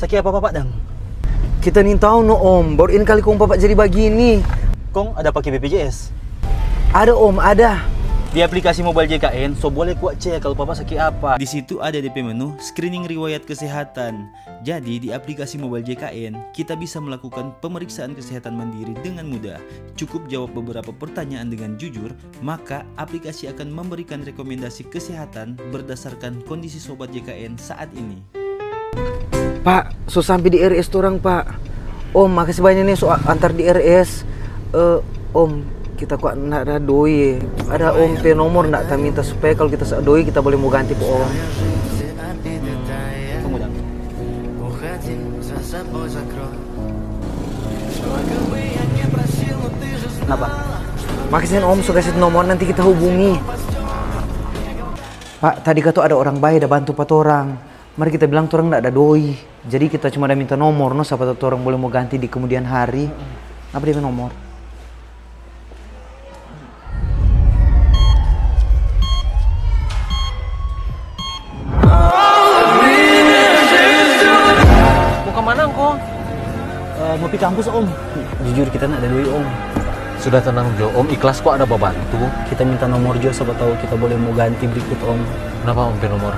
sakit apa Bapak dang? Kita nih tahu no Om, baru ini kali kong Bapak jadi begini. Kong ada pakai BPJS? Ada Om, ada. Di aplikasi mobile JKN, so boleh kuat cek kalau Bapak sakit apa. Di situ ada DP menu screening riwayat kesehatan. Jadi di aplikasi mobile JKN kita bisa melakukan pemeriksaan kesehatan mandiri dengan mudah. Cukup jawab beberapa pertanyaan dengan jujur, maka aplikasi akan memberikan rekomendasi kesehatan berdasarkan kondisi sobat JKN saat ini. Pak, so sampai di RS orang Pak. Om, makasih banyak nih so antar di RS. Om, kita kok nak ada doi. Ada Om pe nomor nak tak minta supaya kalau kita doi kita boleh mau ganti po Om. Tunggu dang. Kenapa? Makasih Om, so kasih nomor nanti kita hubungi. Pak, tadi kata ada orang baik dah bantu pat orang. Mari kita bilang orang nggak ada doi. Jadi kita cuma ada minta nomor, no siapa tahu orang boleh mau ganti di kemudian hari. Apa dia nomor? Mau kemana kong? Mau pergi kampus Om. Jujur kita nggak ada duit Om. Sudah tenang Jo, Om ikhlas kok ada bantu. Kita minta nomor Jo, siapa tahu kita boleh mau ganti berikut Om. Kenapa Om nomor?